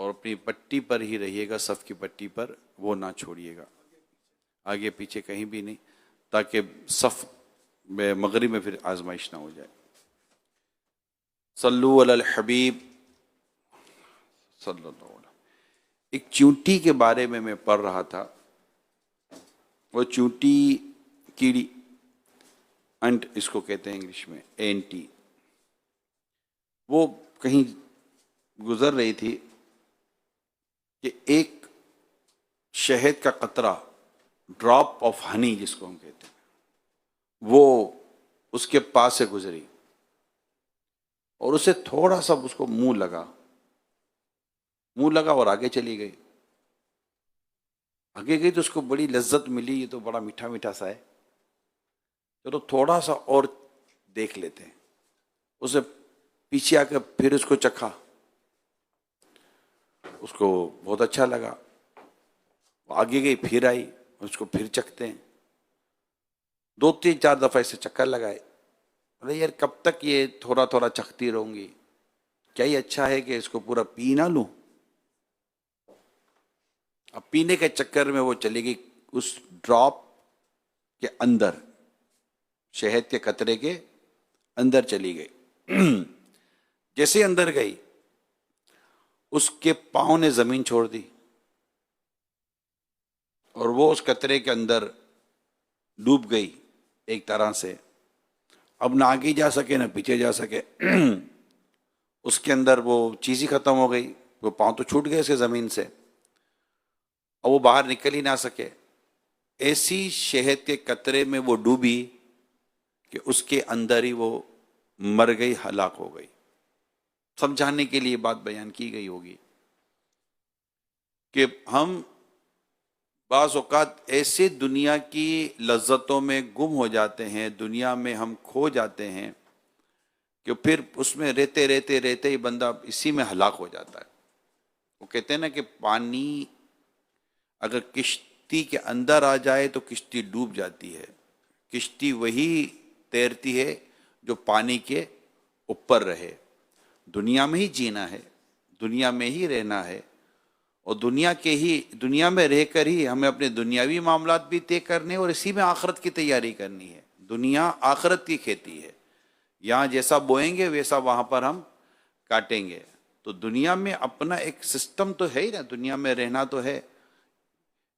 اور اپنی پٹی پر ہی رہیے گا، صف کی پٹی پر، وہ نہ چھوڑیے گا، آگے پیچھے کہیں بھی نہیں، تاکہ صف میں مغرب میں پھر آزمائش نہ ہو جائے۔ صلو علی الحبیب صلی اللہ علیہ وسلم۔ ایک چونٹی کے بارے میں پڑھ رہا تھا، وہ چونٹی کیڑی، انٹ اس کو کہتے ہیں انگلش میں، اینٹی، وہ کہیں گزر رہی تھی کہ ایک شہد کا قطرہ، ڈراپ آف ہنی جس کو ہم کہتے ہیں، وہ اس کے پاس سے گزری اور اسے تھوڑا سا اس کو منہ لگا اور آگے چلی گئی۔ آگے گئی تو اس کو بڑی لذت ملی، یہ تو بڑا میٹھا میٹھا سا ہے، چلو تھوڑا سا اور دیکھ لیتے ہیں۔ اسے پیچھے آ کے پھر اس کو چکھا، اس کو بہت اچھا لگا، وہ آگے گئی، پھر آئی، اس کو پھر چکھتے ہیں، 2-3-4 دفعہ اسے چکر لگائے۔ ارے یار کب تک یہ تھوڑا تھوڑا چکھتی رہوں گی، کیا یہ اچھا ہے کہ اس کو پورا پی نہ لوں؟ اب پینے کے چکر میں وہ چلی گئی اس ڈراپ کے اندر، شہد کے قطرے کے اندر چلی گئی۔ جیسے ہی اندر گئی، اس کے پاؤں نے زمین چھوڑ دی اور وہ اس قطرے کے اندر ڈوب گئی ایک طرح سے۔ اب نہ آگے جا سکے نہ پیچھے جا سکے، اس کے اندر وہ چیز ہی ختم ہو گئی، وہ پاؤں تو چھوٹ گئے اسے زمین سے، اور وہ باہر نکل ہی نہ سکے۔ ایسی شہد کے قطرے میں وہ ڈوبی کہ اس کے اندر ہی وہ مر گئی، ہلاک ہو گئی۔ سمجھانے کے لیے بات بیان کی گئی ہوگی کہ ہم بعض اوقات ایسے دنیا کی لذتوں میں گم ہو جاتے ہیں، دنیا میں ہم کھو جاتے ہیں کہ پھر اس میں رہتے رہتے رہتے ہی بندہ اسی میں ہلاک ہو جاتا ہے۔ وہ کہتے ہیں نا کہ پانی اگر کشتی کے اندر آ جائے تو کشتی ڈوب جاتی ہے، کشتی وہی تیرتی ہے جو پانی کے اوپر رہے۔ دنیا میں ہی جینا ہے، دنیا میں ہی رہنا ہے، اور دنیا میں رہ کر ہی ہمیں اپنے دنیاوی معاملات بھی طے کرنے اور اسی میں آخرت کی تیاری کرنی ہے۔ دنیا آخرت کی کھیتی ہے، یہاں جیسا بوئیں گے ویسا وہاں پر ہم کاٹیں گے۔ تو دنیا میں اپنا ایک سسٹم تو ہے ہی نا، دنیا میں رہنا تو ہے،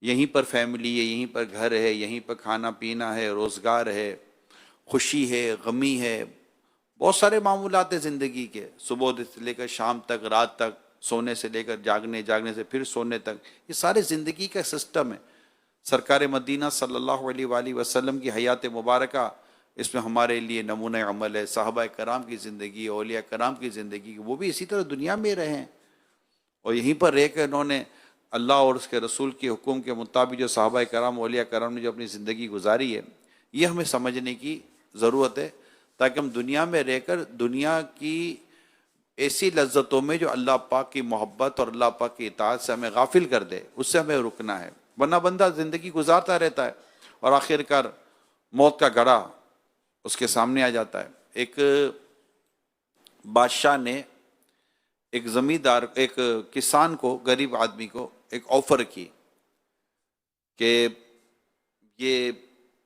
یہیں پر فیملی ہے، یہیں پر گھر ہے، یہیں پر کھانا پینا ہے، روزگار ہے، خوشی ہے، غمی ہے، بہت سارے معاملات ہیں زندگی کے، صبح سے لے کر شام تک، رات تک، سونے سے لے کر جاگنے، جاگنے سے پھر سونے تک، یہ سارے زندگی کا سسٹم ہے۔ سرکار مدینہ صلی اللہ علیہ وآلہ وسلم کی حیات مبارکہ اس میں ہمارے لیے نمونہ عمل ہے۔ صحابہ کرام کی زندگی، اولیاء کرام کی زندگی، وہ بھی اسی طرح دنیا میں رہے ہیں، اور یہیں پر رہ کر انہوں نے اللہ اور اس کے رسول کے حکم کے مطابق جو صحابہ کرام، اولیاء کرام نے جو اپنی زندگی گزاری ہے، یہ ہمیں سمجھنے کی ضرورت ہے، تاکہ ہم دنیا میں رہ کر دنیا کی ایسی لذتوں میں جو اللہ پاک کی محبت اور اللہ پاک کی اطاعت سے ہمیں غافل کر دے، اس سے ہمیں رکنا ہے۔ ورنہ بندہ زندگی گزارتا رہتا ہے اور آخر کار موت کا گڑھا اس کے سامنے آ جاتا ہے۔ ایک بادشاہ نے ایک زمیندار، ایک کسان کو، غریب آدمی کو ایک آفر کی کہ یہ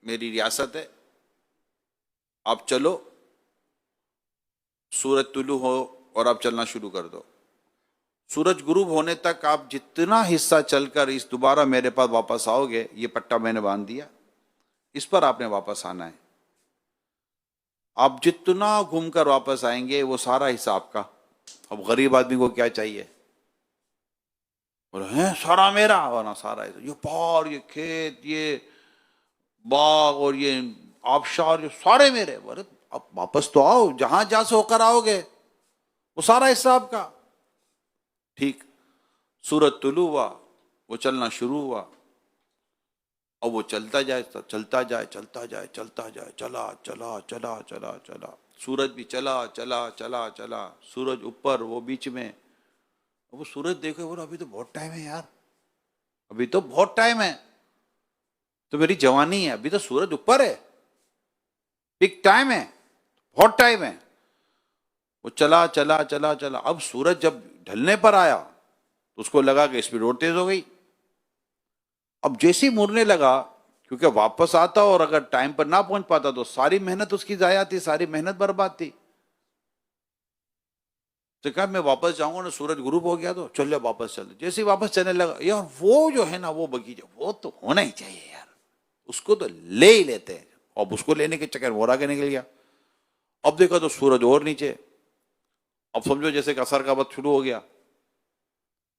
میری ریاست ہے، آپ چلو، سورج طلوع ہو اور آپ چلنا شروع کر دو، سورج غروب ہونے تک آپ جتنا حصہ چل کر اس دوبارہ میرے پاس واپس آؤ گے، یہ پٹا میں نے باندھ دیا، اس پر آپ نے واپس آنا ہے، آپ جتنا گھوم کر واپس آئیں گے وہ سارا حصہ آپ کا۔ اب غریب آدمی کو کیا چاہیے؟ سارا میرا، اور نہ سارا حصہ، یہ پہاڑ، یہ کھیت، یہ باغ اور یہ آبشار، یہ سارے میرے۔ ارے اب واپس تو آؤ، جہاں جہاں سے ہو کر آؤ گے وہ سارا حصہ آپ کا۔ ٹھیک، سورج طلوع ہوا، وہ چلنا شروع ہوا، اور وہ چلتا جائے، چلتا جائے، چلتا جائے، چلتا جائے، چلا چلا چلا چلا چلا، سورج بھی چلا چلا چلا چلا، سورج اوپر، وہ بیچ میں۔ وہ سورج دیکھو، بولو ابھی تو بہت ٹائم ہے یار، ابھی تو بہت ٹائم ہے، تو میری جوانی ہے، ابھی تو سورج اوپر ہے، بگ ٹائم ہے، بہت ٹائم ہے۔ وہ چلا چلا چلا چلا، اب سورج جب ڈھلنے پر آیا تو اس کو لگا کہ اسپیڈ اور تیز ہو گئی. اب جیسے ہی مڑنے لگا، کیونکہ واپس آتا اور اگر ٹائم پر نہ پہنچ پاتا تو ساری محنت اس کی ضائع تھی، ساری محنت برباد تھی. تو کہا میں واپس جاؤں گا نا، سورج غروب ہو گیا تو چل واپس چل. جیسے ہی واپس چلنے لگا، یار وہ جو ہے نا وہ باغیچہ وہ تو ہونا ہی چاہیے یار، اس کو تو لے ہی لیتے ہیں. اب اس کو لینے کے چکر میں اور آگے نکل گیا. اب دیکھا تو سورج اور نیچے. اب سمجھو جیسے کہ عصر کا وقت شروع ہو گیا.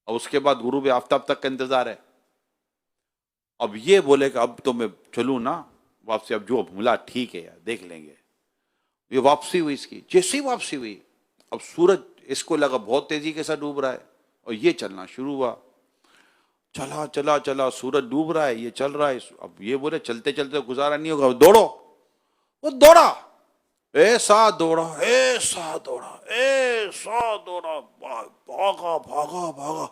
اب اس کے بعد غروب آفتاب تک کا انتظار ہے. اب یہ بولے کہ اب تو میں چلوں نا واپسی، اب جو ملا ٹھیک ہے یار دیکھ لیں گے. یہ واپسی ہوئی اس کی. جیسے ہی واپسی ہوئی، اب سورج اس کو لگا بہت تیزی کے ساتھ ڈوب رہا ہے، اور یہ چلنا شروع ہوا. چلا چلا چلا، سورج ڈوب رہا ہے، یہ چل رہا ہے. اب یہ بولے چلتے چلتے گزارا نہیں ہوگا، دوڑو. وہ دوڑا، ایسا دوڑا ایسا دوڑا ایسا دوڑا، بھاگا بھاگا بھاگا،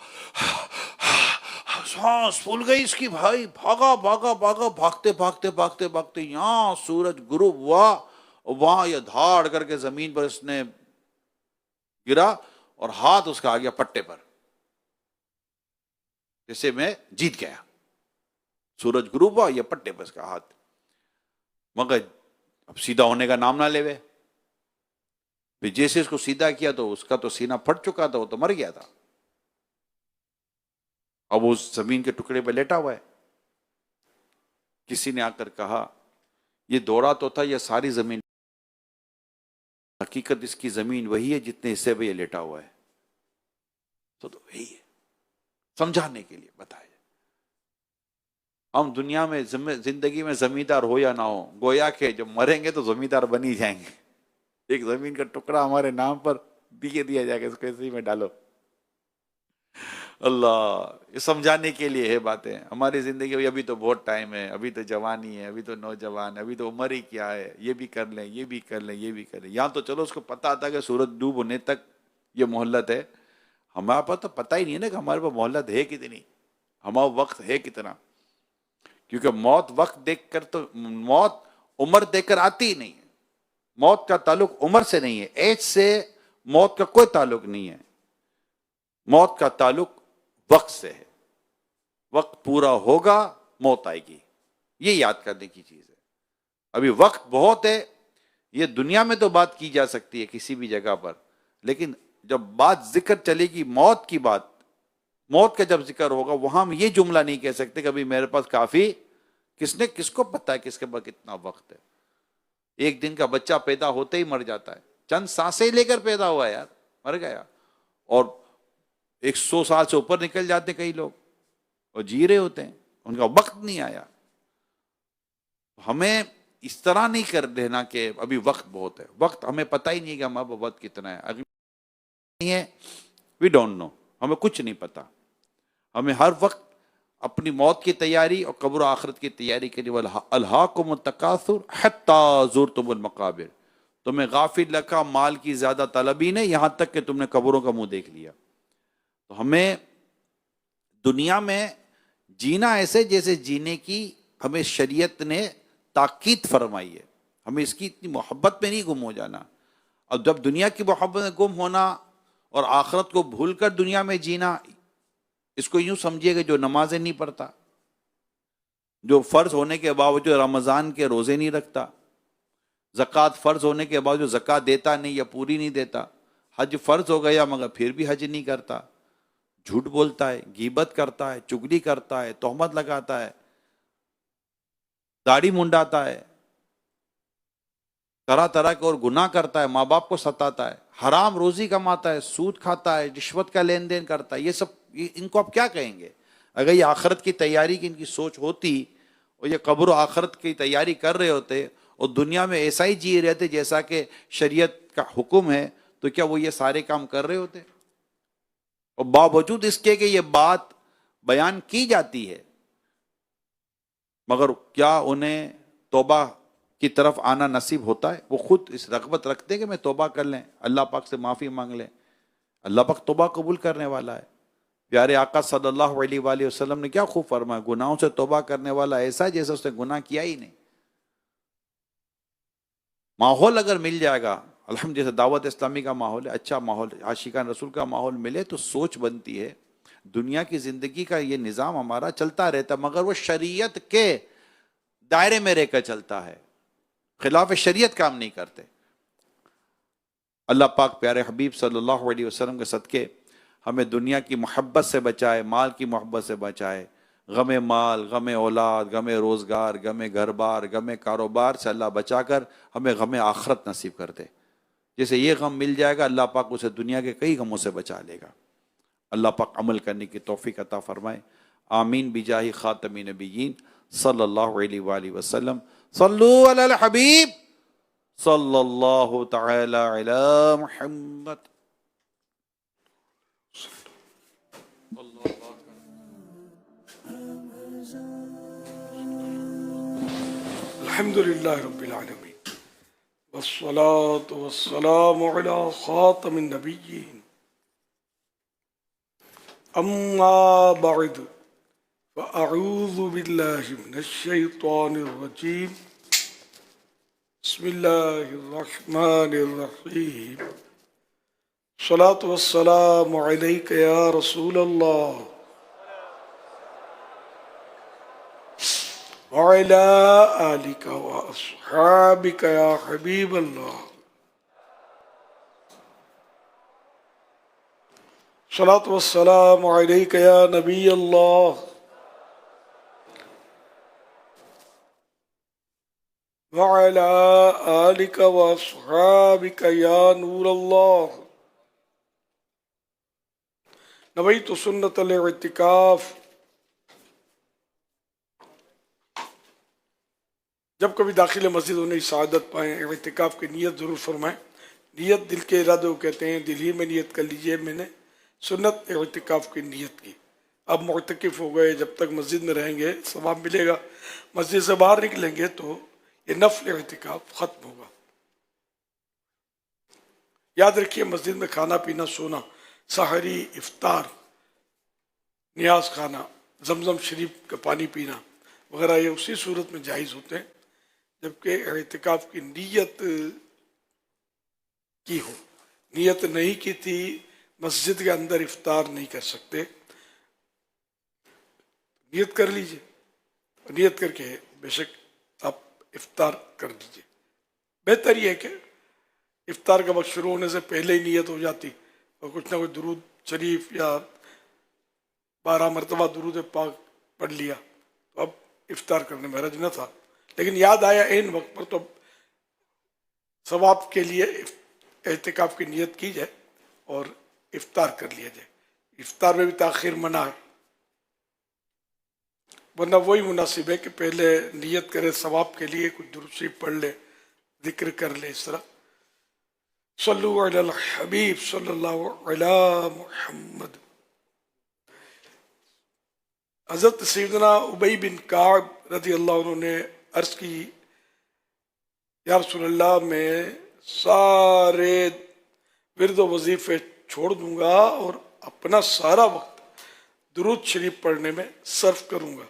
سانس پھول گئی اس کی بھائی. بھاگا بھاگا بھاگا، بھاگتے بھاگتے بھاگتے بھاگتے یہاں سورج غروب ہوا، وہاں یہ دھاڑ کر کے زمین پر اس نے گرا، اور ہاتھ اس کا آ گیا پٹے پر، جیسے میں جیت گیا. سورج غروب ہوا، یہ پٹے پر اس کا ہاتھ. مگر اب سیدھا ہونے کا نام نہ لیوے. پھر جیسے اس کو سیدھا کیا تو اس کا تو سینہ پھٹ چکا تھا، وہ تو مر گیا تھا. اب وہ زمین کے ٹکڑے پہ لیٹا ہوا ہے. کسی نے آ کر کہا یہ دوڑا تو تھا، یہ ساری زمین، حقیقت اس کی زمین وہی ہے جتنے حصے پہ یہ لیٹا ہوا ہے. تو وہی ہے، سمجھانے کے لیے بتایا. ہم دنیا میں زندگی میں زمیندار ہو یا نہ ہو، گویا کہ جب مریں گے تو زمیندار بن ہی جائیں گے. ایک زمین کا ٹکڑا ہمارے نام پر دیا جائے گا، اس کو اسی میں ڈالو. اللہ، یہ سمجھانے کے لیے ہے باتیں. ہماری زندگی میں ابھی تو بہت ٹائم ہے، ابھی تو جوانی ہے، ابھی تو نوجوان ہے، ابھی تو عمر ہی کیا ہے، یہ بھی کر لیں یہ بھی کر لیں یہ بھی کر لیں. یہاں تو چلو اس کو پتا آتا کہ سورج ڈوب ہونے تک یہ مہلت ہے. ہمارے پاس تو پتہ ہی نہیں ہے نا کہ ہمارے پاس مہلت ہے کتنی، ہمارا وقت ہے کتنا. کیونکہ موت وقت دیکھ کر تو، موت عمر دیکھ کر آتی ہی نہیں ہے. موت کا تعلق عمر سے نہیں ہے، ایج سے موت کا کوئی تعلق نہیں ہے. موت کا تعلق وقت سے ہے. وقت پورا ہوگا موت آئے گی، یہ یاد کرنے کی چیز ہے. ابھی وقت بہت ہے. یہ دنیا میں تو بات کی جا سکتی ہے کسی بھی جگہ پر، لیکن جب بات ذکر چلے گی موت کی بات، موت کا جب ذکر ہوگا وہاں ہم یہ جملہ نہیں کہہ سکتے کہ ابھی میرے پاس کافی، کس کو پتا ہے کس کے پاس کتنا وقت ہے. ایک دن کا بچہ پیدا ہوتے ہی مر جاتا ہے، چند سانسیں لے کر پیدا ہوا یار، مر گیا. اور 100 سال سے اوپر نکل جاتے کئی لوگ اور جی رہے ہوتے ہیں، ان کا وقت نہیں آیا. ہمیں اس طرح نہیں کر دینا کہ ابھی وقت بہت ہے. وقت ہمیں پتہ ہی نہیں کہ ہمارا وقت کتنا ہے. اگلی نہیں ہے، وی ڈونٹ نو، ہمیں کچھ نہیں پتا. ہمیں ہر وقت اپنی موت کی تیاری اور قبر و آخرت کی تیاری کے لیے الہاکم التکاثر حتی زرتم المقابر، تمہیں غافل رکھا مال کی زیادہ طلبی نے یہاں تک کہ تم نے قبروں کا منہ دیکھ لیا. تو ہمیں دنیا میں جینا ایسے جیسے جینے کی ہمیں شریعت نے تاکید فرمائی ہے. ہمیں اس کی اتنی محبت میں نہیں گم ہو جانا. اور جب دنیا کی محبت میں گم ہونا اور آخرت کو بھول کر دنیا میں جینا، اس کو یوں سمجھیے کہ جو نمازیں نہیں پڑھتا، جو فرض ہونے کے باوجود رمضان کے روزے نہیں رکھتا، زکوٰۃ فرض ہونے کے باوجود زکوٰۃ دیتا نہیں یا پوری نہیں دیتا، حج فرض ہو گیا مگر پھر بھی حج نہیں کرتا، جھوٹ بولتا ہے، غیبت کرتا ہے، چگلی کرتا ہے، تہمت لگاتا ہے، داڑھی منڈاتا ہے، طرح طرح کے اور گناہ کرتا ہے، ماں باپ کو ستاتا ہے، حرام روزی کماتا ہے، سود کھاتا ہے، رشوت کا لین دین کرتا ہے. یہ سب ان کو آپ کیا کہیں گے؟ اگر یہ آخرت کی تیاری کی ان کی سوچ ہوتی اور یہ قبر و آخرت کی تیاری کر رہے ہوتے اور دنیا میں ایسا ہی جی رہے تھے جیسا کہ شریعت کا حکم ہے، تو کیا وہ یہ سارے کام کر رہے ہوتے؟ اور باوجود اس کے کہ یہ بات بیان کی جاتی ہے، مگر کیا انہیں توبہ کی طرف آنا نصیب ہوتا ہے؟ وہ خود اس رغبت رکھتے ہیں کہ میں توبہ کر لیں، اللہ پاک سے معافی مانگ لیں. اللہ پاک توبہ قبول کرنے والا ہے. پیارے آقا صلی اللہ علیہ وآلہ وسلم نے کیا خوب فرمایا، گناہوں سے توبہ کرنے والا ایسا ہے جیسے اس نے گناہ کیا ہی نہیں. ماحول اگر مل جائے گا، الحمد، جیسے دعوت اسلامی کا ماحول ہے، اچھا ماحول، عاشقان رسول کا ماحول ملے تو سوچ بنتی ہے. دنیا کی زندگی کا یہ نظام ہمارا چلتا رہتا مگر وہ شریعت کے دائرے میں رہ کر چلتا ہے، خلاف شریعت کام نہیں کرتے۔ اللہ پاک پیارے حبیب صلی اللہ علیہ وسلم کے صدقے ہمیں دنیا کی محبت سے بچائے، مال کی محبت سے بچائے، غم مال، غم اولاد، غم روزگار، غم گھر بار، غم کاروبار سے اللہ بچا کر ہمیں غم آخرت نصیب کر دے۔ جیسے یہ غم مل جائے گا اللہ پاک اسے دنیا کے کئی غموں سے بچا لے گا۔ اللہ پاک عمل کرنے کی توفیق عطا فرمائے، آمین بجاہ خاتم نبیین صلی اللہ علیہ وآلہ وسلم۔ صلو علی الحبیب صلی اللہ تعالی علی محمد۔ الحمدللہ رب العالمین والصلاة والسلام علی خاتم النبیین اما بعد فاعوذ باللہ من الشیطان الرجیم بسم اللہ الرحمن الرحیم الصلاة والسلام علیک یا رسول اللہ وعلى آلك وأصحابك يا حبيب الله الصلاة والسلام عليك يا نبي الله وعلى آلك وأصحابك يا نور الله نويت سنة الاعتكاف۔ جب کبھی داخل مسجد انہیں سعادت پائیں اعتکاف کی نیت ضرور فرمائیں۔ نیت دل کے ارادے کو کہتے ہیں، دل ہی میں نیت کر لیجئے میں نے سنت اعتکاف کی نیت کی۔ اب معتکف ہو گئے، جب تک مسجد میں رہیں گے ثواب ملے گا، مسجد سے باہر نکلیں گے تو یہ نفل اعتکاف ختم ہوگا۔ یاد رکھیے مسجد میں کھانا پینا، سونا، سحری، افطار، نیاز کھانا، زمزم شریف کا پانی پینا وغیرہ یہ اسی صورت میں جائز ہوتے ہیں جبکہ اعتکاف کی نیت کی ہو۔ نیت نہیں کی تھی، مسجد کے اندر افطار نہیں کر سکتے، نیت کر لیجئے، نیت کر کے بے شک آپ افطار کر لیجئے۔ بہتر یہ ہے کہ افطار کا وقت شروع ہونے سے پہلے ہی نیت ہو جاتی اور کچھ نہ کچھ درود شریف یا 12 مرتبہ درود پاک پڑھ لیا تو اب افطار کرنے میں حرج نہ تھا، لیکن یاد آیا عین وقت پر تو ثواب کے لیے اعتکاف کی نیت کی جائے اور افطار کر لیا جائے۔ افطار میں بھی تاخیر منع ہے، ورنہ وہی مناسب ہے کہ پہلے نیت کرے ثواب کے لیے، کچھ درود شریف پڑھ لے، ذکر کر لے۔ اس طرح صلو علی الحبیب صلی اللہ علی محمد۔ حضرت سیدنا ابی بن کعب رضی اللہ عنہ نے عرض کی، یا رسول اللہ میں سارے ورد و وظیفے چھوڑ دوں گا اور اپنا سارا وقت درود شریف پڑھنے میں صرف کروں گا۔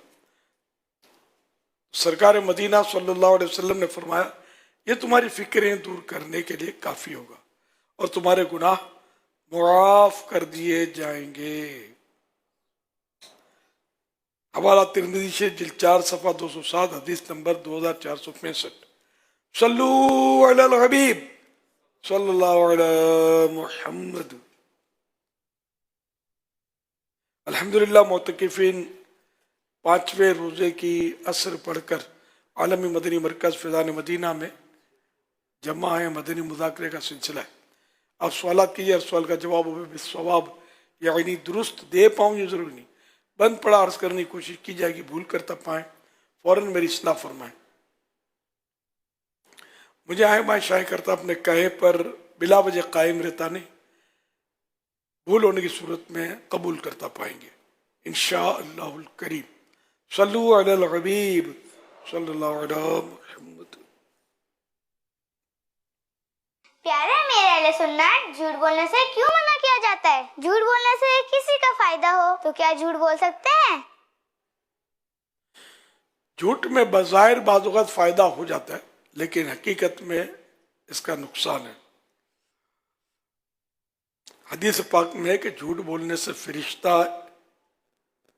سرکار مدینہ صلی اللہ علیہ وسلم نے فرمایا یہ تمہاری فکریں دور کرنے کے لیے کافی ہوگا اور تمہارے گناہ معاف کر دیے جائیں گے۔ حوالہ ترمذی سے جلد 4 صفحہ 207 حدیث نمبر 2465۔ صلو علی الحبیب صلی اللہ علی محمد۔ الحمدللہ معتکفین 5ویں روزے کی عصر پڑھ کر عالمی مدنی مرکز فیضان مدینہ میں جمع ہے، مدنی مذاکرے کا سلسلہ ہے۔ آپ سوالات کیجیے، ہر سوال کا جواب ہو بالصواب، یعنی درست دے پاؤں یہ ضروری نہیں، بند پڑا عرض کرنے کی کوشش کی جائے گی، بھول کرتا پائیں فوراً میری اصلاح فرمائیں۔ مجھے آئے بائیں شائع کرتا اپنے کہے پر بلا وجہ قائم رہتا نہیں، بھول ہونے کی صورت میں قبول کرتا پائیں گے انشاءاللہ الکریم۔ صلو علی الحبیب صلی اللہ علیہ محمد۔ پیارے میرے اہل سنت، جھوٹ بولنے سے کیوں منع کیا جاتا ہے؟ جھوٹ بولنے سے کسی کا فائدہ ہو تو کیا جھوٹ بول سکتے ہیں؟ جھوٹ میں بظاہر بعض اوقات فائدہ ہو جاتا ہے لیکن حقیقت میں اس کا نقصان ہے۔ حدیث پاک میں ہے کہ جھوٹ بولنے سے فرشتہ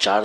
4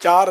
4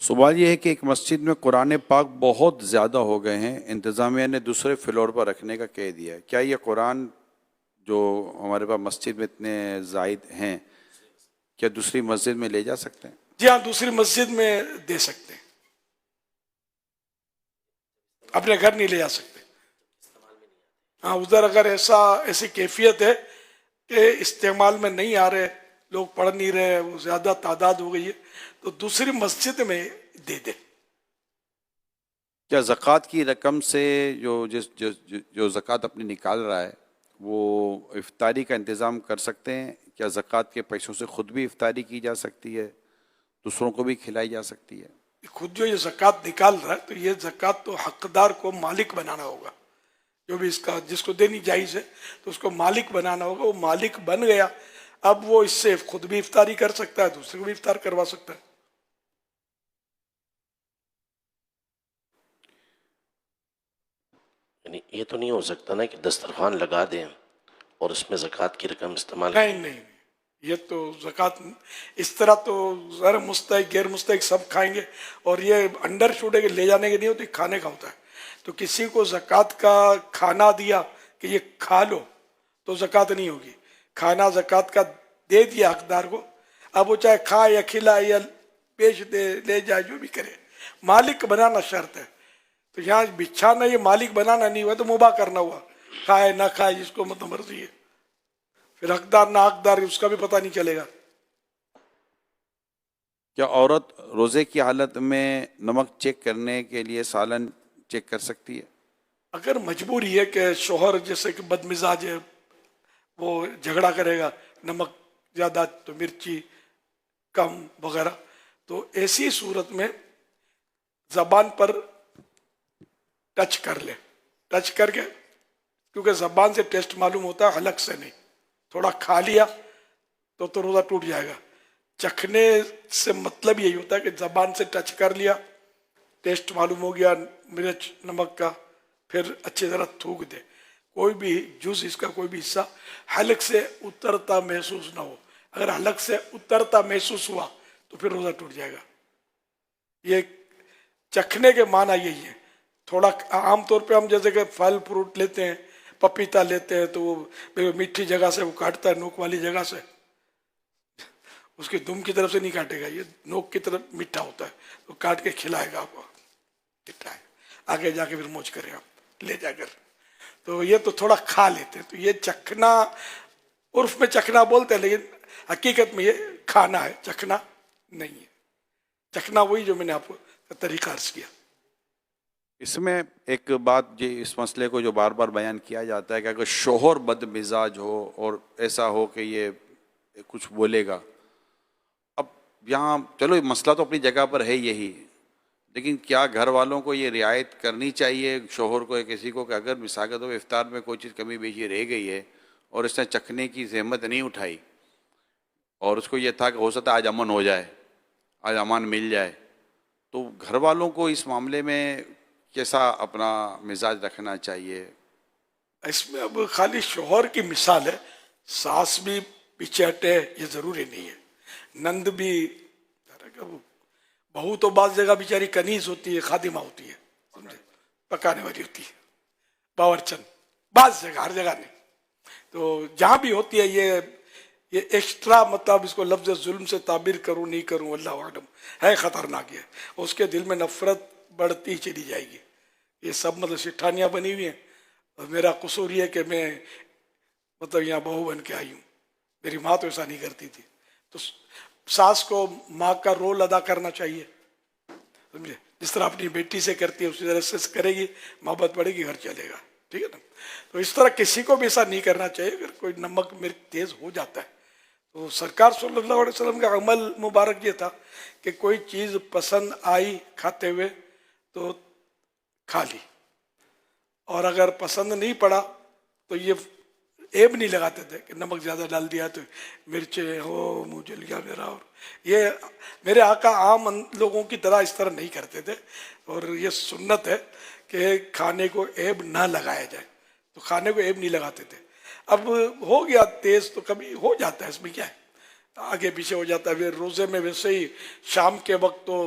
سوال یہ ہے کہ ایک مسجد میں قرآن پاک بہت زیادہ ہو گئے ہیں، انتظامیہ نے دوسرے فلور پر رکھنے کا کہہ دیا ہے، کیا یہ قرآن جو ہمارے پاس مسجد میں اتنے زائد ہیں کیا دوسری مسجد میں لے جا سکتے ہیں؟ جی ہاں، دوسری مسجد میں دے سکتے ہیں، اپنے گھر نہیں لے جا سکتے. ہاں، ادھر اگر ایسی کیفیت ہے کہ استعمال میں نہیں آ رہے، لوگ پڑھ نہیں رہے، وہ زیادہ تعداد ہو گئی ہے، تو دوسری مسجد میں دے دے. کیا زکوٰۃ کی رقم سے جو زکوٰۃ اپنی نکال رہا ہے وہ افطاری کا انتظام کر سکتے ہیں؟ کیا زکوٰۃ کے پیسوں سے خود بھی افطاری کی جا سکتی ہے، دوسروں کو بھی کھلائی جا سکتی ہے؟ خود جو یہ زکوٰۃ نکال رہا ہے تو یہ زکوٰۃ تو حقدار کو مالک بنانا ہوگا، جو بھی اس کا جس کو دینی جائز ہے تو اس کو مالک بنانا ہوگا. وہ مالک بن گیا، اب وہ اس سے خود بھی افطاری کر سکتا ہے، دوسرے کو بھی افطار کروا سکتا ہے. یعنی یہ تو نہیں ہو سکتا نا کہ دسترخوان لگا دیں اور اس میں زکوٰۃ کی رقم استعمال کریں؟ نہیں، یہ تو زکوٰۃ اس طرح تو غیر مستحق غیر مستحق سب کھائیں گے، اور یہ انڈر شوٹ ہے کہ لے جانے کے نہیں ہوتی، کھانے کا ہوتا ہے. تو کسی کو زکوٰۃ کا کھانا دیا کہ یہ کھا لو تو زکوٰۃ نہیں ہوگی. کھانا زکوٰۃ کا دے دیا حقدار کو، اب وہ چاہے کھائے یا کھلائے یا بیچ دے، لے جائے، جو بھی کرے، مالک بنانا شرط ہے. تو یہاں بچھانا یہ مالک بنانا نہیں ہوا تو مباح کرنا ہوا، کھائے نہ کھائے جس کو مطلب مرضی ہے، پھر حقدار نہ حقدار اس کا بھی پتہ نہیں چلے گا. کیا عورت روزے کی حالت میں نمک چیک کرنے کے لیے سالن چیک کر سکتی ہے؟ اگر مجبوری ہے کہ شوہر جیسے کہ بد مزاج ہے، وہ جھگڑا کرے گا، نمک زیادہ تو مرچی کم وغیرہ، تو ایسی صورت میں زبان پر ٹچ کر لے، ٹچ کر کے، کیونکہ زبان سے ٹیسٹ معلوم ہوتا ہے، حلق سے نہیں. تھوڑا کھا لیا تو روزہ ٹوٹ جائے گا. چکھنے سے مطلب یہی ہوتا ہے کہ زبان سے ٹچ کر لیا، ٹیسٹ معلوم ہو گیا مرچ نمک کا، پھر اچھی طرح تھوک دے. کوئی بھی جز اس کا کوئی بھی حصہ حلق سے اترتا محسوس نہ ہو. اگر حلق سے اترتا محسوس ہوا تو پھر روزہ ٹوٹ جائے گا. یہ چکھنے کے معنی یہی ہے. تھوڑا عام طور پہ ہم جیسے کہ پھل فروٹ لیتے ہیں، پپیتا لیتے ہیں تو وہ میٹھی جگہ سے وہ کاٹتا ہے، نوک والی جگہ سے، اس کی دم کی طرف سے نہیں کاٹے گا، یہ نوک کی طرف میٹھا ہوتا ہے تو کاٹ کے کھلائے گا آپ کو، میٹھا ہے، آگے جا کے پھر موج کرے آپ لے جا کر. تو یہ تو تھوڑا کھا لیتے ہیں. تو یہ چکھنا عرف میں چکھنا بولتے ہیں، لیکن حقیقت میں یہ کھانا ہے، چکھنا نہیں ہے. چکھنا وہی جو میں نے آپ کو طریقہ عرض کیا. اس میں ایک بات اس مسئلے کو جو بار بار بیان کیا جاتا ہے کہ اگر شوہر بد مزاج ہو اور ایسا ہو کہ یہ کچھ بولے گا، اب یہاں چلو مسئلہ تو اپنی جگہ پر ہے یہی، لیکن کیا گھر والوں کو یہ رعایت کرنی چاہیے شوہر کو یا کسی کو کہ اگر مثال کے طور پہ افطار میں کوئی چیز کمی بیشی رہ گئی ہے اور اس نے چکھنے کی زحمت نہیں اٹھائی اور اس کو یہ تھا کہ ہو سکتا ہے آج امن ہو جائے، آج امان مل جائے، تو گھر والوں کو اس معاملے میں کیسا اپنا مزاج رکھنا چاہیے؟ اس میں اب خالی شوہر کی مثال ہے، ساس بھی پیچھے ہٹے یہ ضروری نہیں ہے. نند بھی، بہو تو بعض جگہ بیچاری کنیز ہوتی ہے، خادمہ ہوتی ہے، سمجھے، پکانے والی ہوتی ہے، باورچن، بعض جگہ، ہر جگہ نہیں. تو جہاں بھی ہوتی ہے یہ ایکسٹرا، مطلب اس کو لفظ ظلم سے تعبیر کروں نہیں کروں اللہ عالم، ہے خطرناک. ہے اس کے دل میں نفرت بڑھتی چلی جائے گی. یہ سب مطلب سٹھانیاں بنی ہوئی ہیں، اور میرا قصور یہ کہ میں مطلب یہاں بہو بن کے آئی ہوں، میری ماں تو ایسا نہیں کرتی تھی. تو ساس کو ماں کا رول ادا کرنا چاہیے، سمجھے، جس طرح اپنی بیٹی سے کرتی ہے اسی طرح سے کرے گی، محبت بڑھے گی، گھر چلے گا، ٹھیک ہے نا. تو اس طرح کسی کو بھی ایسا نہیں کرنا چاہیے. اگر کوئی نمک مرچ تیز ہو جاتا ہے تو سرکار صلی اللہ علیہ وسلم کا عمل مبارک یہ تھا کہ کوئی چیز پسند آئی کھاتے ہوئے تو کھا لی، اور اگر پسند نہیں پڑا تو یہ عیب نہیں لگاتے تھے کہ نمک زیادہ ڈال دیا تو مرچیں ہو منہ جل گیا میرا. اور یہ میرے آقا عام لوگوں کی طرح اس طرح نہیں کرتے تھے، اور یہ سنت ہے کہ کھانے کو عیب نہ لگایا جائے. تو کھانے کو عیب نہیں لگاتے تھے. اب ہو گیا تیز تو کبھی ہو جاتا ہے، اس میں کیا ہے، آگے پیچھے ہو جاتا ہے. پھر روزے میں ویسے ہی شام کے وقت تو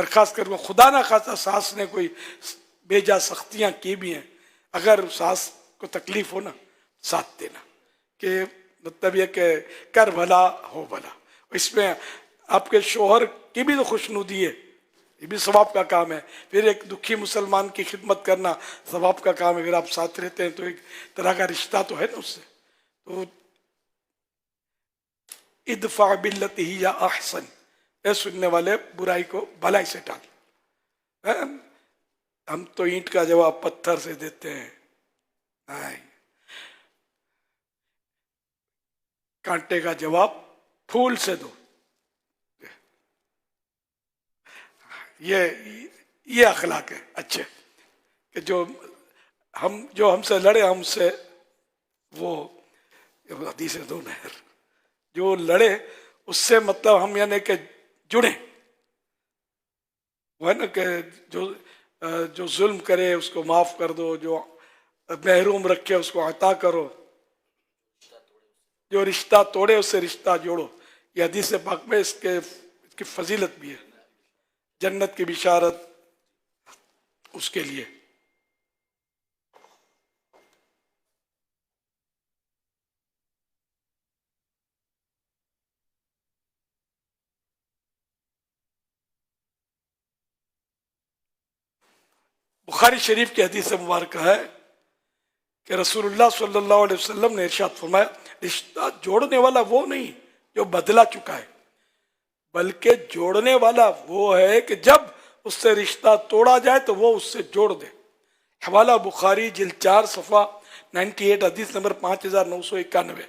درخواست کروں گا خدا نہ خاصا ساس نے کوئی بے جا سختیاں کی بھی ہیں، اگر ساس کو تکلیف ہو نا ساتھ دینا، کہ مطلب یہ کہ کر بھلا ہو بھلا، اس میں آپ کے شوہر کی بھی تو خوشنودی ہے، یہ بھی ثواب کا کام ہے، پھر ایک دکھی مسلمان کی خدمت کرنا ثواب کا کام ہے، اگر آپ ساتھ رہتے ہیں تو ایک طرح کا رشتہ تو ہے نا اس سے. تو ادفع باللتی ہی یا احسن، اے سننے والے برائی کو بھلائی سے ٹال. ہم تو اینٹ کا جواب پتھر سے دیتے ہیں، نہیں، کانٹے کا جواب پھول سے دو. یہ اخلاق ہے اچھے، کہ جو ہم سے لڑے ہم سے وہ حدیث دو نہر، جو لڑے اس سے مطلب ہم یعنی کہ جڑیں، وہ ہے نا کہ جو ظلم کرے اس کو معاف کر دو، جو محروم رکھے اس کو عطا کرو، جو رشتہ توڑے اس سے رشتہ جوڑو. یہ حدیث پاک میں اس کی فضیلت بھی ہے، جنت کی بشارت اس کے لیے. بخاری شریف کی حدیث مبارکہ ہے کہ رسول اللہ صلی اللہ علیہ وسلم نے ارشاد فرمایا، رشتہ جوڑنے والا وہ نہیں جو بدلا چکا ہے، بلکہ جوڑنے والا وہ ہے کہ جب اس سے رشتہ توڑا جائے تو وہ اس سے جوڑ دے. حوالہ بخاری جلد 4 صفحہ 98 حدیث نمبر 5991.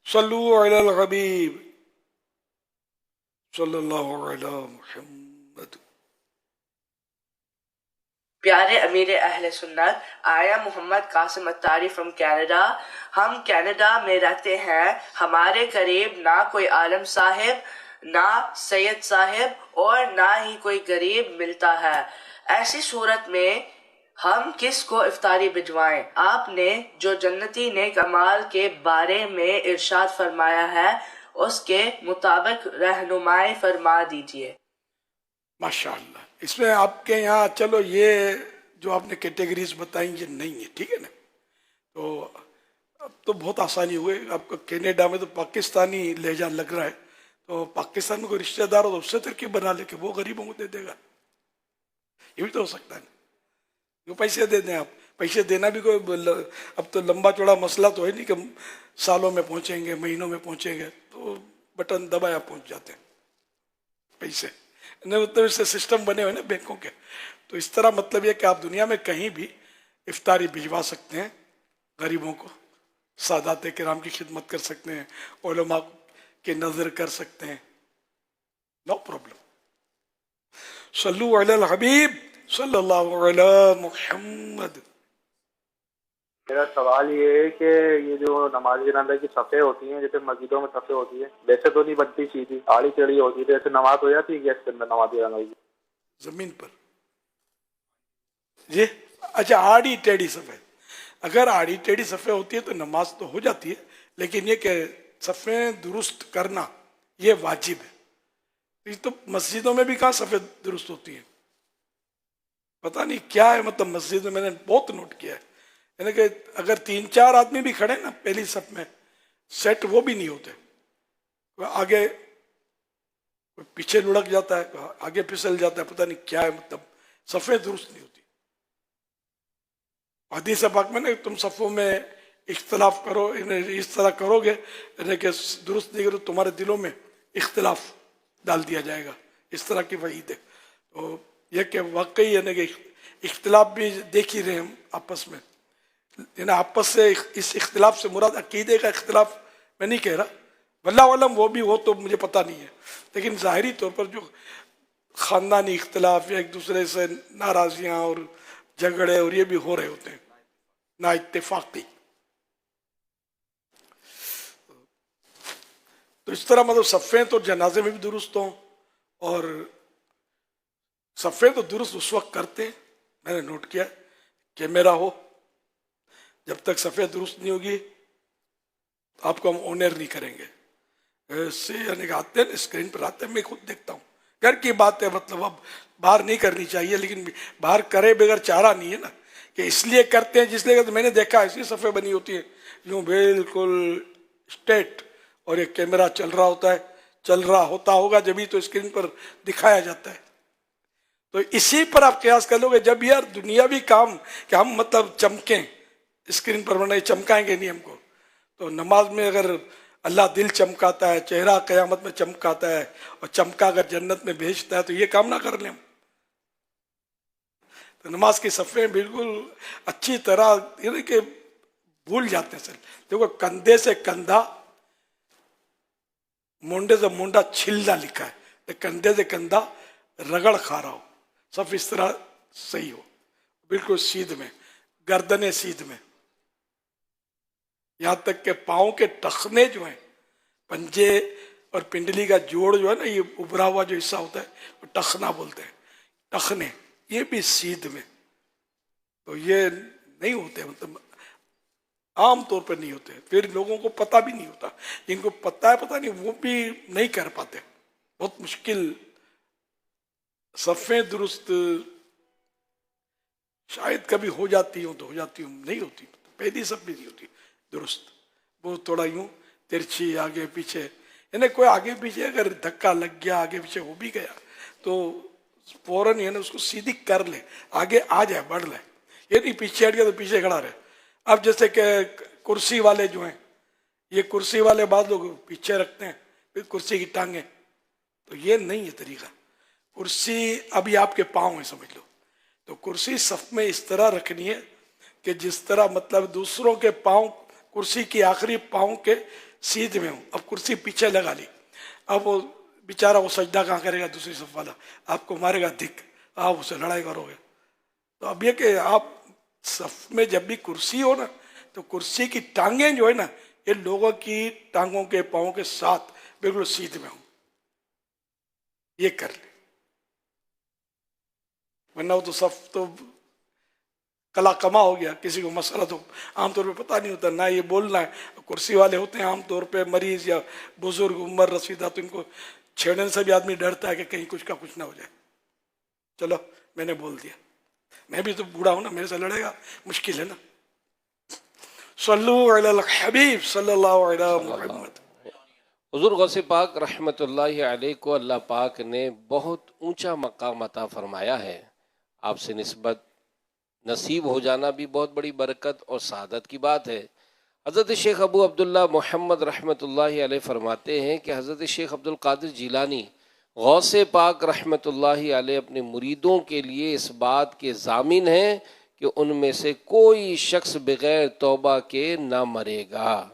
صلو علی الحبیب صلی اللہ علی محمد. پیارے امیر اہل سنت آیا محمد قاسم اتاری فرام کینیڈا. ہم کینیڈا میں رہتے ہیں، ہمارے قریب نہ کوئی عالم صاحب، نہ سید صاحب اور نہ ہی کوئی غریب ملتا ہے. ایسی صورت میں ہم کس کو افطاری بھجوائیں؟ آپ نے جو جنتی نیک اعمال کے بارے میں ارشاد فرمایا ہے اس کے مطابق رہنمائی فرما دیجیے. ماشاءاللہ. اس میں آپ کے یہاں چلو یہ جو آپ نے کیٹیگریز بتائیں یہ نہیں ہے، ٹھیک ہے نا. تو اب تو بہت آسانی ہوئے، آپ کو کینیڈا میں تو پاکستانی لہجہ لگ رہا ہے، تو پاکستان میں کوئی رشتہ دار ہو تو اس سے ترکیب بنا لے کہ وہ غریبوں کو دے دے گا، یہ بھی تو ہو سکتا ہے نا. جو پیسے دے دیں آپ، پیسے دینا بھی کوئی اب تو لمبا چوڑا مسئلہ تو ہے نہیں کہ سالوں میں پہنچیں گے، مہینوں میں پہنچیں گے، تو بٹن دبایا پہنچ جاتے ہیں پیسے. مطلب اس سے سسٹم بنے ہوئے نا بینکوں کے. تو اس طرح مطلب یہ کہ آپ دنیا میں کہیں بھی افطاری بھجوا سکتے ہیں غریبوں کو، سادات کرام کی خدمت کر سکتے ہیں، علماء کی نظر کر سکتے ہیں، نو پرابلم. صلو علی الحبیب صلی اللہ علی محمد. میرا سوال یہ ہے کہ یہ جو نماز جنازہ کی صفیں ہوتی ہیں، جیسے مسجدوں میں صفیں ہوتی ہیں، ویسے تو نہیں بنتی سیدھی، آڑی ٹیڑھی ہوتی ہے، ایسے نماز ہو جاتی ہے کیا اس کے اندر نماز جنازہ کی؟ زمین پر جی اچھا آڑی ٹیڑھی صفیں، اگر آڑی ٹیڑھی صفیں ہوتی ہے تو نماز تو ہو جاتی ہے، لیکن یہ کہ صفیں درست کرنا یہ واجب ہے. یہ تو مسجدوں میں بھی کہاں صفیں درست ہوتی ہیں، پتہ نہیں کیا ہے. مطلب مسجد میں نے بہت نوٹ کیا ہے، یعنی کہ اگر 3-4 آدمی بھی کھڑے نا پہلی صف میں، سیٹ وہ بھی نہیں ہوتے، آگے پیچھے لڑک جاتا ہے، آگے پھسل جاتا ہے، پتہ نہیں کیا ہے. مطلب صفیں درست نہیں ہوتی. حدیث پاک میں تم صفوں میں اختلاف کرو، اس طرح کرو گے یعنی کہ درست نہیں کرو تمہارے دلوں میں اختلاف ڈال دیا جائے گا، اس طرح کی وعید ہے. تو یہ کہ واقعی یعنی کہ اختلاف بھی دیکھ ہی رہے ہم آپس میں، یعنی آپس سے اس اختلاف سے مراد عقیدے کا اختلاف میں نہیں کہہ رہا، واللہ علم وہ بھی ہو تو مجھے پتہ نہیں ہے، لیکن ظاہری طور پر جو خاندانی اختلاف یا ایک دوسرے سے ناراضیاں اور جھگڑے اور یہ بھی ہو رہے ہوتے ہیں نا اتفاقی. تو اس طرح مطلب صفیں تو جنازے میں بھی درست ہوں، اور صفیں تو درست اس وقت کرتے ہیں، میں نے نوٹ کیا کہ میرا ہو جب تک صفحے درست نہیں ہوگی آپ کو ہم آنر نہیں کریں گے. ایسے یعنی کہ آتے ہیں اسکرین پر آتے ہیں, میں خود دیکھتا ہوں, گھر کی بات ہے, مطلب اب باہر نہیں کرنی چاہیے, لیکن باہر کرے بغیر چارہ نہیں ہے نا, کہ اس لیے کرتے ہیں جس لیے کہ میں نے دیکھا ایسی صفحے بنی ہوتی ہیں یوں بالکل اسٹیٹ, اور ایک کیمرہ چل رہا ہوتا ہوگا جبھی تو اسکرین پر دکھایا جاتا ہے. تو اسی پر آپ قیاس کر لو گے, جب یار دنیاوی کام کہ ہم مطلب چمکیں اسکرین پر, ورنہ چمکائیں گے نہیں ہم کو. تو نماز میں اگر اللہ دل چمکاتا ہے, چہرہ قیامت میں چمکاتا ہے, اور چمکا کر جنت میں بھیجتا ہے, تو یہ کام نہ کر لیں ہم. تو نماز کی صفحے بالکل اچھی طرح یعنی کہ بھول جاتے ہیں سر. دیکھو کندھے سے کندھا, مونڈے سے مونڈا چھلنا لکھا ہے, کندھے سے کندھا رگڑ کھا رہا ہو, سب اس طرح صحیح ہو, بالکل سیدھ میں, گردنیں سیدھ میں, یہاں تک کہ پاؤں کے ٹخنے جو ہیں, پنجے اور پنڈلی کا جوڑ جو ہے نا, یہ ابھرا ہوا جو حصہ ہوتا ہے وہ ٹخنا بولتے ہیں, ٹخنے یہ بھی سیدھ میں. تو یہ نہیں ہوتے, مطلب عام طور پر نہیں ہوتے. پھر لوگوں کو پتہ بھی نہیں ہوتا, جن کو پتہ ہے پتہ نہیں وہ بھی نہیں کر پاتے, بہت مشکل. صفیں درست شاید کبھی ہو جاتی ہوں تو ہو جاتی ہوں, نہیں ہوتی, پہلی صف بھی نہیں ہوتی درست, وہ تھوڑا یوں ترچھی آگے پیچھے, یعنی کوئی آگے پیچھے اگر دھکا لگ گیا آگے پیچھے ہو بھی گیا تو فوراً یعنی اس کو سیدھی کر لے, آگے آ جائے, بڑھ لے, یہ نہیں پیچھے ہٹ گیا تو پیچھے کھڑا رہے. اب جیسے کہ کرسی والے جو ہیں, یہ کرسی والے بعض لوگ پیچھے رکھتے ہیں پھر کرسی کی ٹانگیں, تو یہ نہیں ہے طریقہ. کرسی ابھی آپ کے پاؤں ہیں سمجھ لو, تو کرسی صف میں اس طرح رکھنی ہے کہ جس طرح مطلب دوسروں کے پاؤں کرسی کی آخری پاؤں کے سیدھ میں ہوں. اب کرسی پیچھے لگا لی, اب وہ بیچارہ وہ سجدہ کہاں کرے گا, دوسری صف والا آپ کو مارے گا دھک, آپ اسے لڑائی کرو گے. تو اب یہ کہ آپ صف میں جب بھی کرسی ہو نا, تو کرسی کی ٹانگیں جو ہے نا یہ لوگوں کی ٹانگوں کے پاؤں کے ساتھ بالکل سیدھ میں ہوں, یہ کر لیں. ورنہ وہ تو صف تو کلا کما ہو گیا. کسی کو مسئلہ تو عام طور پہ پتہ نہیں ہوتا, نہ یہ بولنا ہے. کرسی والے ہوتے ہیں عام طور پہ مریض یا بزرگ عمر رسیدہ, تو ان کو چھیڑنے سے بھی آدمی ڈرتا ہے کہ کہیں کچھ کا کچھ نہ ہو جائے. چلو میں نے بول دیا, میں بھی تو بوڑھا ہوں نا, میرے سے لڑے گا, مشکل ہے نا. صلو علی الحبیب صلی اللہ علیہ محمد. حضور غوث پاک رحمۃ اللہ علیہ کو اللہ پاک نے بہت اونچا مقام عطا فرمایا ہے. آپ سے نسبت نصیب ہو جانا بھی بہت بڑی برکت اور سعادت کی بات ہے. حضرت شیخ ابو عبداللہ محمد رحمۃ اللہ علیہ فرماتے ہیں کہ حضرت شیخ عبد القادر جیلانی غوث پاک رحمۃ اللہ علیہ اپنے مریدوں کے لیے اس بات کے ضامن ہیں کہ ان میں سے کوئی شخص بغیر توبہ کے نہ مرے گا,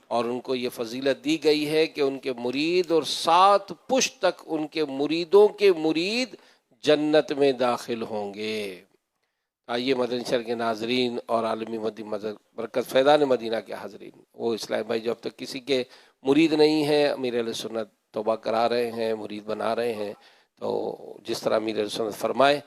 اور ان کو یہ فضیلت دی گئی ہے کہ ان کے مرید اور 7 پشت تک ان کے مریدوں کے مرید جنت میں داخل ہوں گے. آئیے مدنی چینل کے ناظرین اور عالمی برکت فیضان مدینہ کے حاضرین, وہ اسلام بھائی جو اب تک کسی کے مرید نہیں ہیں, امیر اہل سنت توبہ کرا رہے ہیں, مرید بنا رہے ہیں, تو جس طرح امیر اہل سنت فرمائے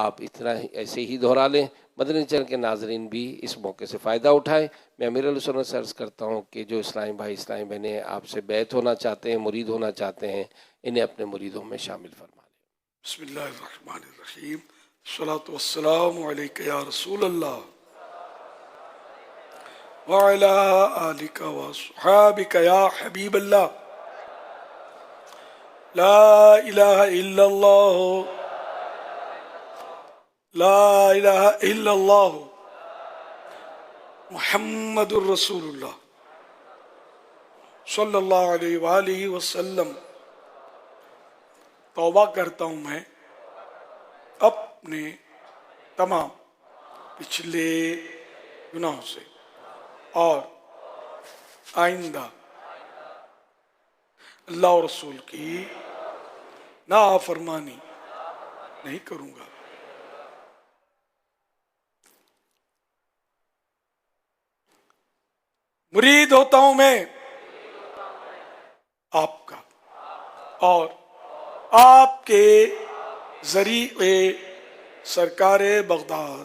آپ اتنا ایسے ہی دہرا لیں. مدنی چینل کے ناظرین بھی اس موقع سے فائدہ اٹھائیں. میں امیر اہل سنت سے عرض کرتا ہوں کہ جو اسلامی بھائی اسلامی بہنیں آپ سے بیعت ہونا چاہتے ہیں, مرید ہونا چاہتے ہیں, انہیں اپنے مریدوں میں شامل فرما لیں. بسم اللہ الرحمن الرحیم. الصلاۃ والسلام علیک یا رسول اللہ وعلی آلک وصحابک یا حبیب اللہ. لا الہ الا اللہ, لا الہ الا اللہ, محمد الرسول اللہ صلی اللہ علیہ وآلہ وسلم. توبہ کرتا ہوں میں اپنے تمام پچھلے گناہوں سے اور آئندہ اللہ اور رسول کی نافرمانی نہیں کروں گا. مرید ہوتا ہوں میں آپ کا, اور آپ کے ذریعے سرکار بغداد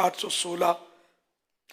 816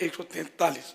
143।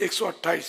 128।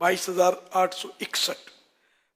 22,861।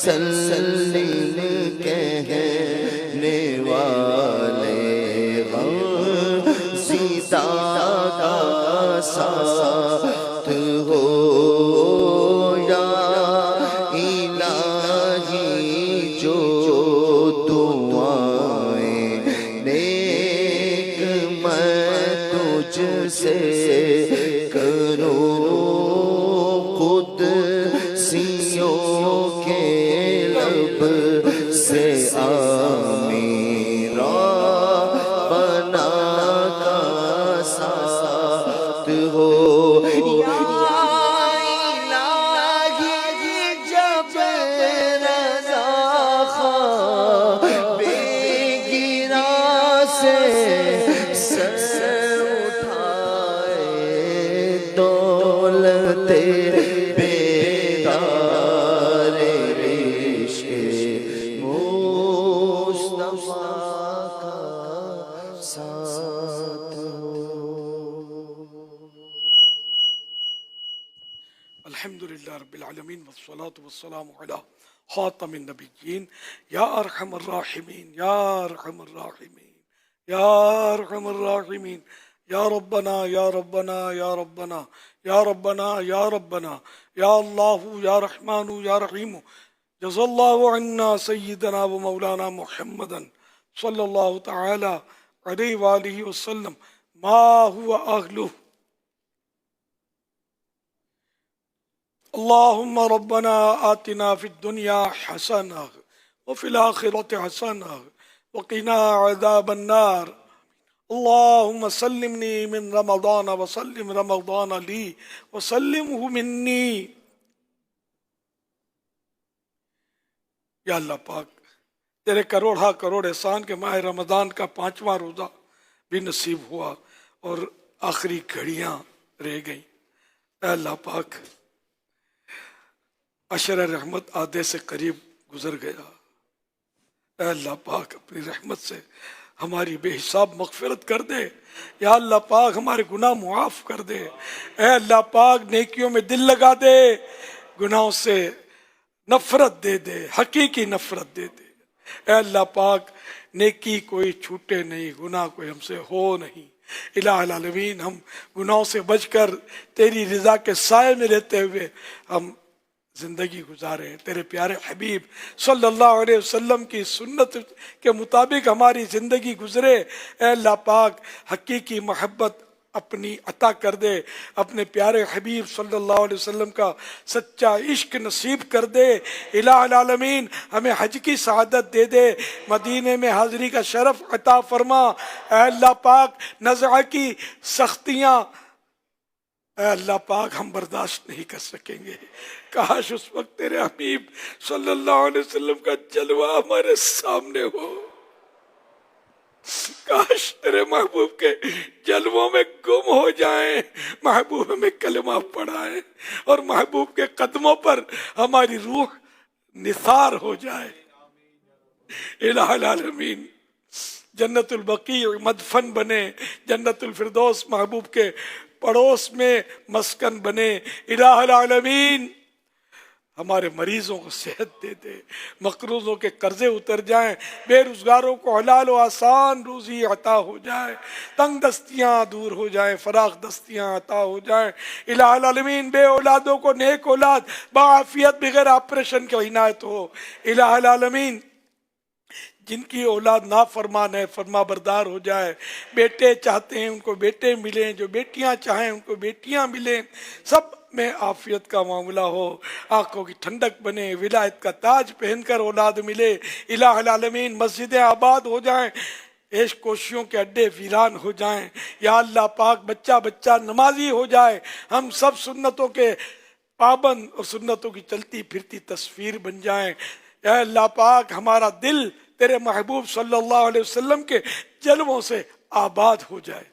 سلم کہنے والے غمزدہ کا ساتھ ہو یا الہی جو دعائیں نیک میں تجھ سے کروں قدسیوں کے لب سے آمین ربنا کا ساتھ ہو یا الہی جب رضا خواب گرا سے سر اٹھائے دولت بیدار عشق مصطفیٰ کا ساتھ ہو. الحمدللہ رب العالمین والصلاة والسلام علی خاتم النبیین یا ارحم الراحمین یا ارحم الراحمین یا ارحم الراحمین یا ربنا یا ربنا یا ربنا یا ربنا یا ربنا یا اللہ یا رحمان یا رحیم جزا اللہ عنا سیدنا و مولانا محمدا صلی اللہ تعالی علیہ وآلہ وسلم ما هو اہلہ. اللهم ربنا آتنا في الدنيا حسنة وفي الآخرة حسنة وقنا عذاب النار. اللهم سلمني من رمضان وسلم رمضان لي وسلمه مني. یا اللہ پاک تیرے کروڑا کروڑ احسان کے ماہ رمضان کا 5واں روزہ بھی نصیب ہوا اور آخری گھڑیاں رہ گئیں. اے اللہ پاک عشر رحمت آدھے سے قریب گزر گیا. اے اللہ پاک اپنی رحمت سے ہماری بے حساب مغفرت کر دے. یا اللہ پاک ہمارے گناہ معاف کر دے. اے اللہ پاک نیکیوں میں دل لگا دے, گناہوں سے نفرت دے دے, حقیقی نفرت دے دے. اے اللہ پاک نیکی کوئی چھوٹے نہیں, گناہ کوئی ہم سے ہو نہیں. الہ العالمین ہم گناہوں سے بچ کر تیری رضا کے سائے میں رہتے ہوئے ہم زندگی گزارے. تیرے پیارے حبیب صلی اللہ علیہ وسلم کی سنت کے مطابق ہماری زندگی گزرے. اے اللہ پاک حقیقی محبت اپنی عطا کر دے. اپنے پیارے حبیب صلی اللہ علیہ وسلم کا سچا عشق نصیب کر دے. الہ العالمین ہمیں حج کی سعادت دے دے. مدینے میں حاضری کا شرف عطا فرما. اے اللہ پاک نزع کی سختیاں اے اللہ پاک ہم برداشت نہیں کر سکیں گے. کاش اس وقت تیرے حبیب صلی اللہ علیہ وسلم کا جلوہ ہمارے سامنے ہو. کاش تیرے محبوب کے جلووں میں گم ہو جائیں, محبوب ہمیں کلمہ پڑھائیں اور محبوب کے قدموں پر ہماری روح نثار ہو جائے. الہ العالمین جنت البقیع مدفن بنے, جنت الفردوس محبوب کے پڑوس میں مسکن بنے. الہ العالمین ہمارے مریضوں کو صحت دے دے, مقروضوں کے قرضے اتر جائیں, بے روزگاروں کو حلال و آسان روزی عطا ہو جائے, تنگ دستیاں دور ہو جائیں, فراخ دستیاں عطا ہو جائیں. الہ العالمین بے اولادوں کو نیک اولاد بعافیت بغیر آپریشن کی عنایت ہو. الہ العالمین جن کی اولاد نافرمان ہے فرما بردار ہو جائے. بیٹے چاہتے ہیں ان کو بیٹے ملیں, جو بیٹیاں چاہیں ان کو بیٹیاں ملیں. سب میں عافیت کا معاملہ ہو, آنکھوں کی ٹھنڈک بنے, ولایت کا تاج پہن کر اولاد ملے. الہ العالمین مسجدیں آباد ہو جائیں, عیش کوشیوں کے اڈے ویران ہو جائیں. یا اللہ پاک بچہ بچہ نمازی ہو جائے. ہم سب سنتوں کے پابند اور سنتوں کی چلتی پھرتی تصویر بن جائیں. اے اللہ پاک ہمارا دل تیرے محبوب صلی اللہ علیہ وسلم کے جلووں سے آباد ہو جائے.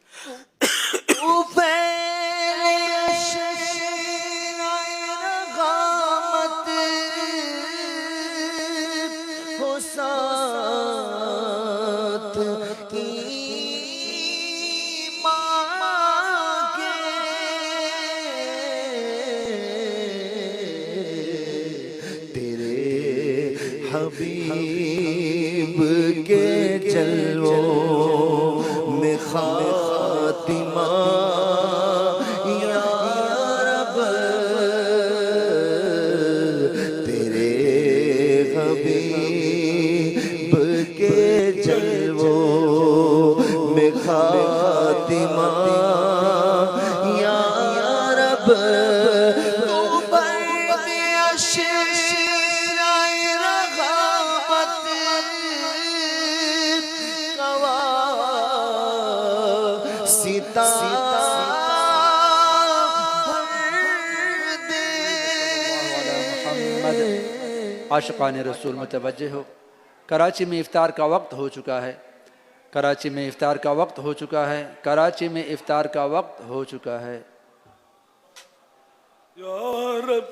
تیرے حبیب کے جلووں میں خاتمہ یا رب، تیرے حبیب کے جلووں میں خاتمہ یا رب، تو برق اشرائے رغبت عاشقان رسول متوجہ ہو، کراچی میں افطار کا وقت ہو چکا ہے، کراچی میں افطار کا وقت ہو چکا ہے، کراچی میں افطار کا وقت ہو چکا ہے۔ یا رب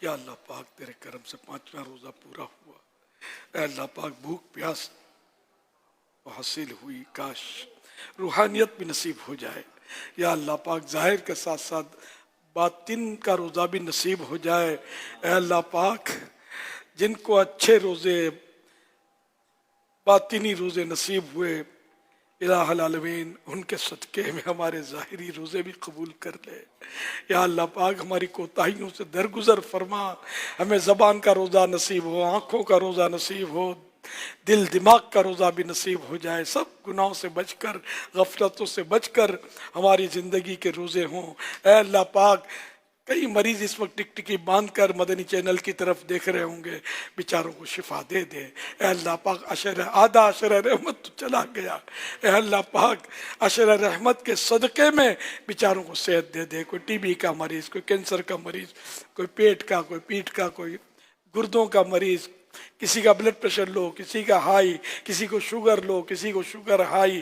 یا اللہ پاک تیرے کرم سے 5واں روزہ پورا ہوا، اے اللہ پاک بھوک پیاس حاصل ہوئی، کاش روحانیت بھی نصیب ہو جائے۔ یا اللہ پاک ظاہر کے ساتھ ساتھ باطن کا روزہ بھی نصیب ہو جائے۔ اے اللہ پاک جن کو اچھے روزے باطنی روزے نصیب ہوئے، الہ العالمین ان کے صدقے میں ہمارے ظاہری روزے بھی قبول کر لے۔ یا اللہ پاک ہماری کوتاہیوں سے درگزر فرما، ہمیں زبان کا روزہ نصیب ہو، آنکھوں کا روزہ نصیب ہو، دل دماغ کا روزہ بھی نصیب ہو جائے، سب گناہوں سے بچ کر، غفلتوں سے بچ کر ہماری زندگی کے روزے ہوں۔ اے اللہ پاک کئی مریض اس وقت ٹک ٹکی باندھ کر مدنی چینل کی طرف دیکھ رہے ہوں گے، بیچاروں کو شفا دے دے۔ اے اللہ پاک آدھا عشر رحمت تو چلا گیا، اے اللہ پاک عشر رحمت کے صدقے میں بیچاروں کو صحت دے دے۔ کوئی ٹی بی کا مریض، کوئی کینسر کا مریض، کوئی پیٹ کا، کوئی پیٹھ کا، کوئی گردوں کا مریض، کسی کا بلڈ پریشر لو، کسی کا ہائی، کسی کو شوگر لو، کسی کو شوگر ہائی،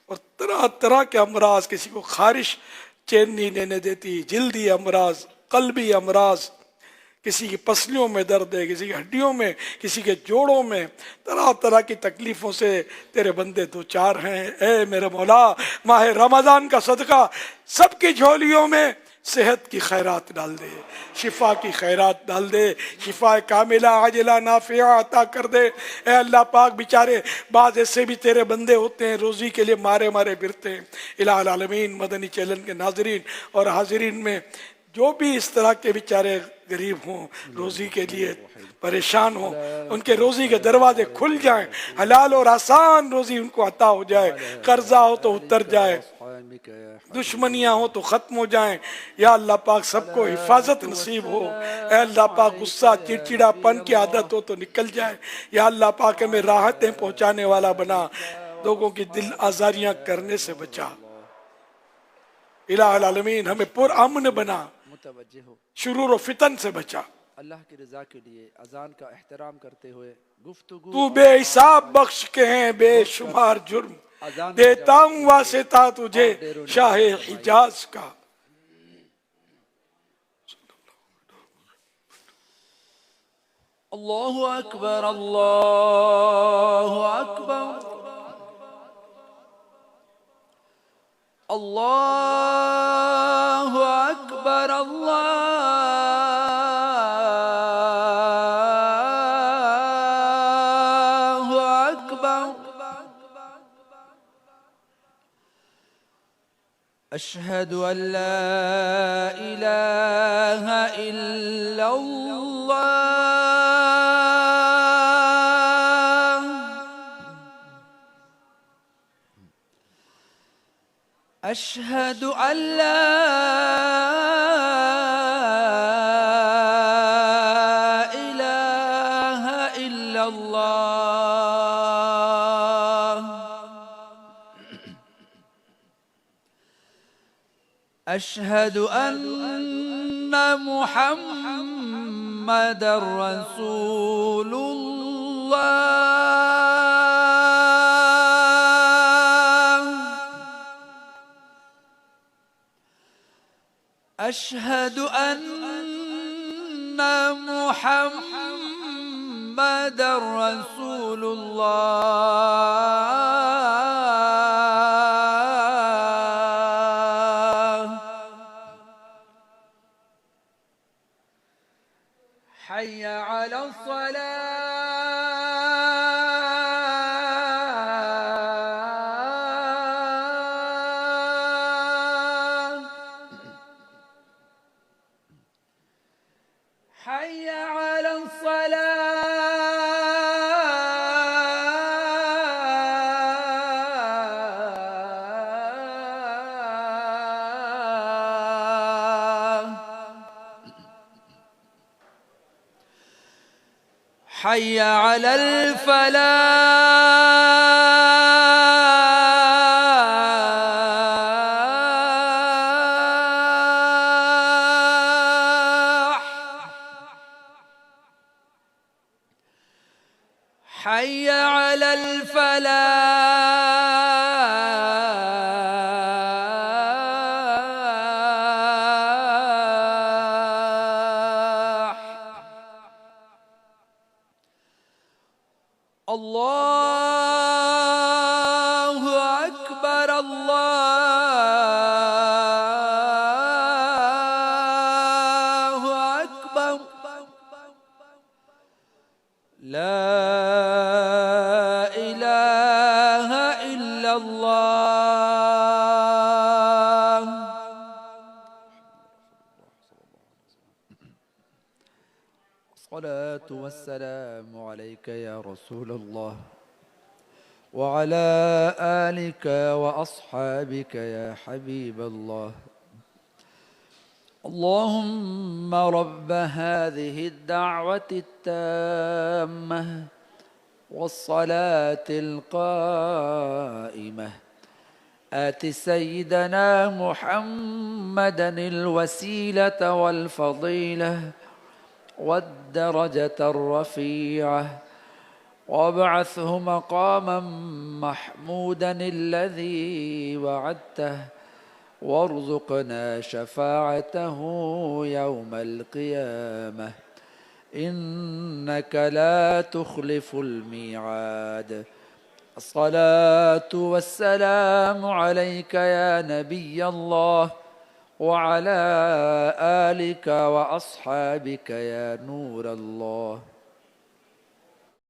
اور طرح طرح کے امراض، کسی کو خارش چین نہیں لینے دیتی، جلدی امراض، قلبی امراض، کسی کی پسلیوں میں درد ہے، کسی کی ہڈیوں میں، کسی کے جوڑوں میں، طرح طرح کی تکلیفوں سے تیرے بندے دو چار ہیں۔ اے میرے مولا ماہ رمضان کا صدقہ سب کی جھولیوں میں صحت کی خیرات ڈال دے، شفا کی خیرات ڈال دے، شفا کاملہ عاجلہ نافعہ عطا کر دے۔ اے اللہ پاک بیچارے بعض ایسے بھی تیرے بندے ہوتے ہیں روزی کے لیے مارے مارے پھرتے ہیں۔ الہ العالمین مدنی چینل کے ناظرین اور حاضرین میں جو بھی اس طرح کے بیچارے غریب ہوں، روزی کے لیے پریشان ہوں، ان کے روزی کے دروازے کھل جائیں، حلال اور آسان روزی ان کو عطا ہو جائے، قرضہ ہو تو اتر جائے، دشمنیاں ہو تو ختم ہو جائیں۔ یا اللہ پاک سب کو حفاظت نصیب ہو۔ اے اللہ پاک غصہ چڑچڑا پن کی عادت ہو تو نکل جائے۔ یا اللہ پاک ہمیں راحتیں پہنچانے والا بنا، لوگوں کی دل آزاریاں کرنے سے بچا۔ الہ العالمین ہمیں پر امن بنا، متوجہ ہو، شرور و فتن سے بچا۔ اللہ کی رضا کے لیے اذان کا احترام کرتے ہوئے گفتگو تو بے حساب بخش کے ہیں بے شمار جرم، دیتا ہوں واسطہ تجھے شاہ حجاز کا۔ اللہ اکبر، اللہ اکبر، اللہ اکبر، اللہ اکبر۔ اشہد ان لا الہ الا اللہ، اشہد ان لا الہ الا اللہ، اشہد ان محمد رسول الله أشهد أن محمد رسول الله حي على الصلاة حي على الصلاة حي على الفلاح حي على الفلاح الله أكبر الله أكبر لا إله إلا الله الصلاة والسلام عليك يا رسول الله وعلى آلك وأصحابك يا حبيب الله اللهم رب هذه الدعوة التامة والصلاة القائمة آت سيدنا محمدا الوسيلة والفضيلة والدرجة الرفيعة وابعثه مقاما محمودا الذي وعدته وارزقنا شفاعته يوم القيامة إنك لا تخلف الميعاد الصلاة والسلام عليك يا نبي الله وعلى آلك وأصحابك يا نور الله